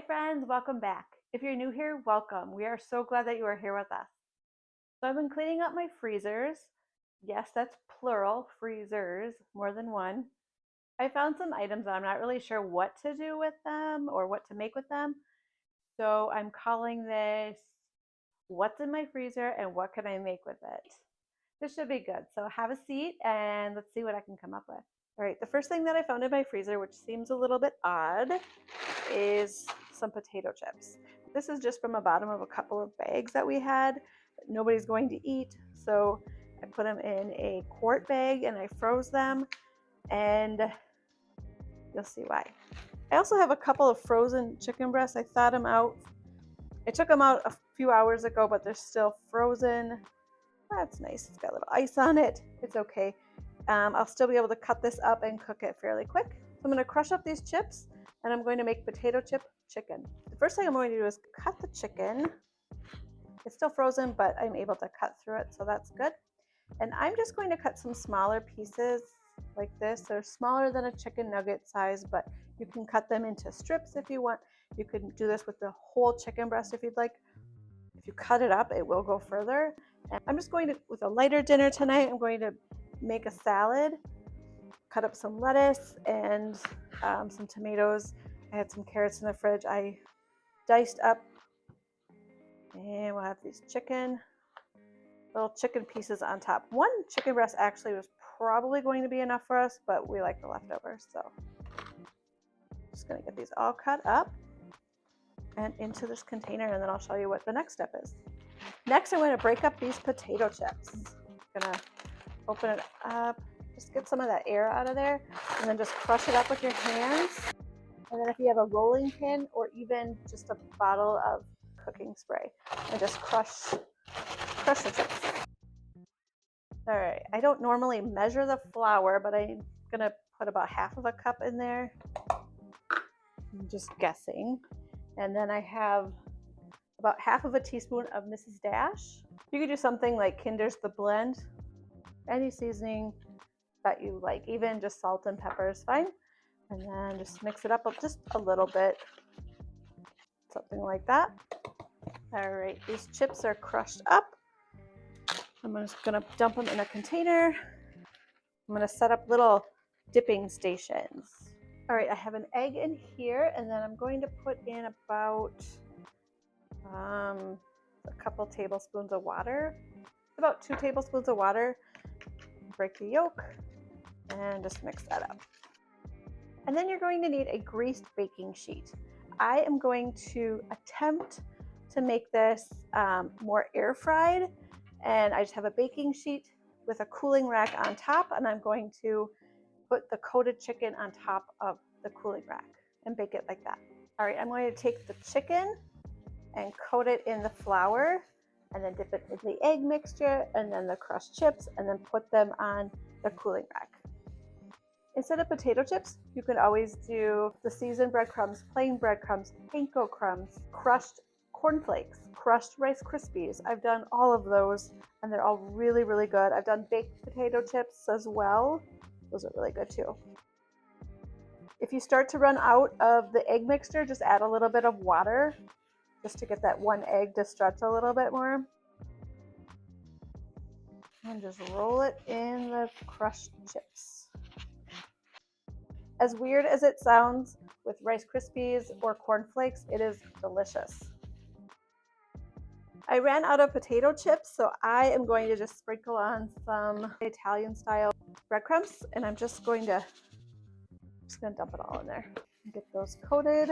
friends, welcome back. If you're new here, welcome. We are so glad that you are here with us. So I've been cleaning up my freezers. Yes, that's plural, freezers, more than one. I found some items that I'm not really sure what to do with them or what to make with them. So I'm calling this What's in My Freezer and What Can I Make with It? This should be good. So have a seat and let's see what I can come up with. All right, the first thing that I found in my freezer, which seems a little bit odd, is some potato chips. This is just from the bottom of a couple of bags that we had that nobody's going to eat. So I put them in a quart bag and I froze them, and you'll see why. I also have a couple of frozen chicken breasts. I thawed them out. I took them out a few hours ago, but they're still frozen. That's nice. It's got a little ice on it. It's okay. I'll still be able to cut this up and cook it fairly quick. So I'm going to crush up these chips and I'm going to make potato chip chicken. The first thing I'm going to do is cut the chicken. It's still frozen, but I'm able to cut through it, so that's good. And I'm just going to cut some smaller pieces like this. They're smaller than a chicken nugget size, but you can cut them into strips if you want. You can do this with the whole chicken breast if you'd like. If you cut it up, it will go further. And I'm just going to, with a lighter dinner tonight, I'm going to make a salad, cut up some lettuce and some tomatoes. I had some carrots in the fridge. I diced up, and we'll have these little chicken pieces on top. One chicken breast actually was probably going to be enough for us, but we like the leftovers. So just gonna get these all cut up and into this container, and then I'll show you what the next step is. Next, I'm going to break up these potato chips. I'm gonna open it up, just get some of that air out of there, and then just crush it up with your hands. And then if you have a rolling pin or even just a bottle of cooking spray, and just crush the chips. All right, I don't normally measure the flour, but I'm gonna put about half of a cup in there. I'm just guessing. And then I have about half of a teaspoon of Mrs. Dash. You could do something like Kinder's The Blend. Any seasoning that you like, even just salt and pepper is fine. And then just mix it up just a little bit, something like that. All right, these chips are crushed up. I'm just gonna dump them in a container. I'm gonna set up little dipping stations. All right, I have an egg in here, and then I'm going to put in about a couple tablespoons of water, about 2 tablespoons of water. Break the yolk and just mix that up. And then you're going to need a greased baking sheet. I am going to attempt to make this more air fried, and I just have a baking sheet with a cooling rack on top, and I'm going to put the coated chicken on top of the cooling rack and bake it like that. All right, I'm going to take the chicken and coat it in the flour, and then dip it in the egg mixture and then the crushed chips, and then put them on the cooling rack. Instead of potato chips, you can always do the seasoned breadcrumbs, plain breadcrumbs, panko crumbs, crushed cornflakes, crushed Rice Krispies. I've done all of those, and they're all really, really good. I've done baked potato chips as well. Those are really good too. If you start to run out of the egg mixture, just add a little bit of water just to get that one egg to stretch a little bit more. And just roll it in the crushed chips. As weird as it sounds with Rice Krispies or cornflakes, it is delicious. I ran out of potato chips, so I am going to just sprinkle on some Italian style breadcrumbs, and I'm just going to dump it all in there and get those coated.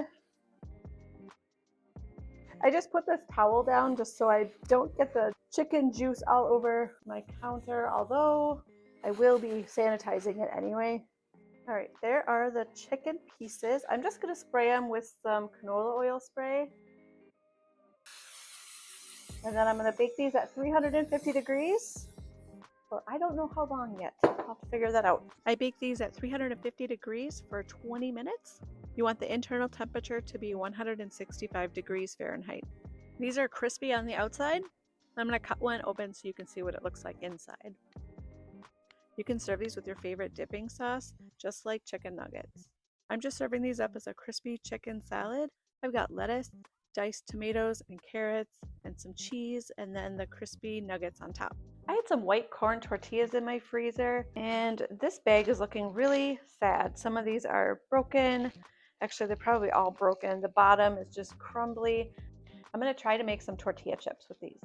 I just put this towel down just so I don't get the chicken juice all over my counter, although I will be sanitizing it anyway. All right, there are the chicken pieces. I'm just gonna spray them with some canola oil spray. And then I'm gonna bake these at 350 degrees. For I don't know how long yet. I'll have to figure that out. I bake these at 350 degrees for 20 minutes. You want the internal temperature to be 165 degrees Fahrenheit. These are crispy on the outside. I'm going to cut one open so you can see what it looks like inside. You can serve these with your favorite dipping sauce, just like chicken nuggets. I'm just serving these up as a crispy chicken salad. I've got lettuce, diced tomatoes and carrots, and some cheese, and then the crispy nuggets on top. I had some white corn tortillas in my freezer, and this bag is looking really sad. Some of these are broken. Actually, they're probably all broken. The bottom is just crumbly. I'm going to try to make some tortilla chips with these.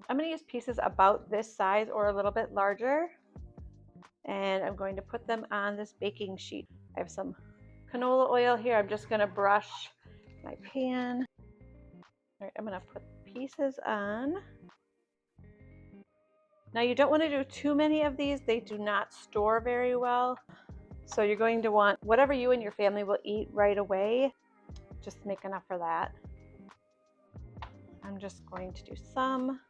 I'm going to use pieces about this size or a little bit larger, and I'm going to put them on this baking sheet. I have some canola oil here. I'm just going to brush my pan. All right, I'm going to put pieces on. Now you don't want to do too many of these. They do not store very well. So you're going to want whatever you and your family will eat right away. Just make enough for that. I'm just going to do some.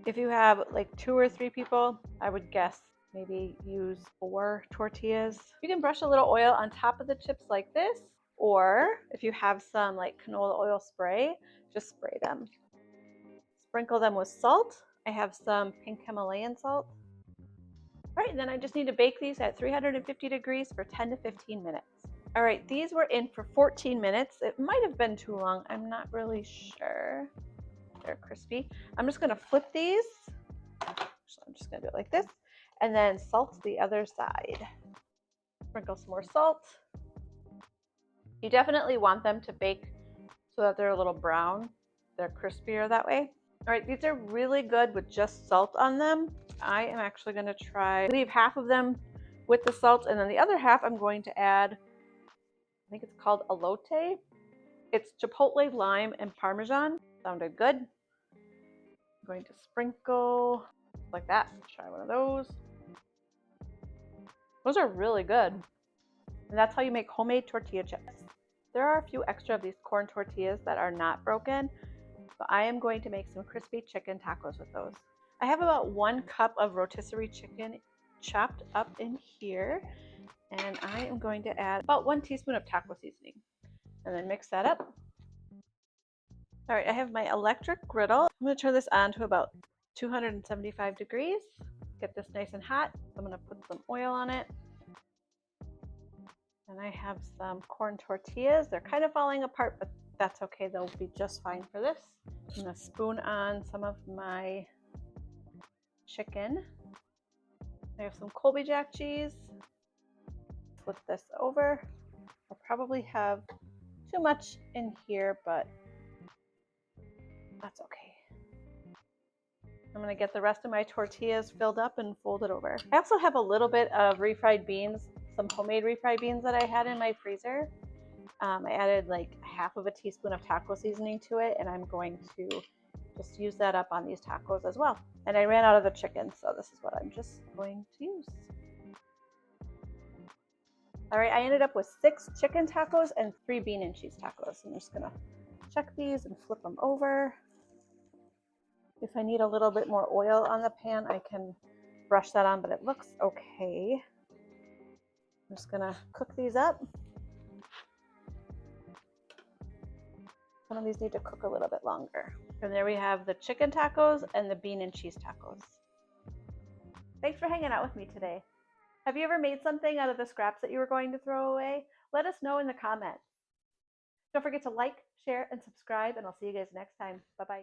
If you have like 2 or 3 people, I would guess maybe use 4 tortillas. You can brush a little oil on top of the chips like this, or if you have some like canola oil spray, just spray them. Sprinkle them with salt. I have some pink Himalayan salt. All right, and then I just need to bake these at 350 degrees for 10 to 15 minutes. All right, these were in for 14 minutes. It might have been too long. I'm not really sure. They're crispy. I'm just gonna flip these. So I'm just gonna do it like this, and then salt the other side. Sprinkle some more salt. You definitely want them to bake so that they're a little brown. They're crispier that way. All right, these are really good with just salt on them. I am actually gonna try, leave half of them with the salt, and then the other half I'm going to add, I think it's called elote. It's chipotle, lime, and Parmesan. Sounded good. I'm going to sprinkle like that. Try one of those. Those are really good. And that's how you make homemade tortilla chips. There are a few extra of these corn tortillas that are not broken, so I am going to make some crispy chicken tacos with those. I have about 1 cup of rotisserie chicken chopped up in here, and I am going to add about 1 teaspoon of taco seasoning, and then mix that up. All right, I have my electric griddle. I'm going to turn this on to about 275 degrees. Get this nice and hot. I'm going to put some oil on it. And I have some corn tortillas. They're kind of falling apart, but that's okay. They'll be just fine for this. I'm going to spoon on some of my chicken. I have some Colby Jack cheese. Flip this over. I probably have too much in here, but that's okay. I'm going to get the rest of my tortillas filled up and fold it over. I also have a little bit of refried beans, some homemade refried beans that I had in my freezer. I added like half of a teaspoon of taco seasoning to it, and I'm going to just use that up on these tacos as well. And I ran out of the chicken, so this is what I'm just going to use. All right, I ended up with 6 chicken tacos and 3 bean and cheese tacos. I'm just gonna check these and flip them over. If I need a little bit more oil on the pan, I can brush that on, but it looks okay. I'm just gonna cook these up. Some of these need to cook a little bit longer. And there we have the chicken tacos and the bean and cheese tacos. Thanks for hanging out with me today. Have you ever made something out of the scraps that you were going to throw away? Let us know in the comments. Don't forget to like, share, and subscribe, and I'll see you guys next time. Bye-bye.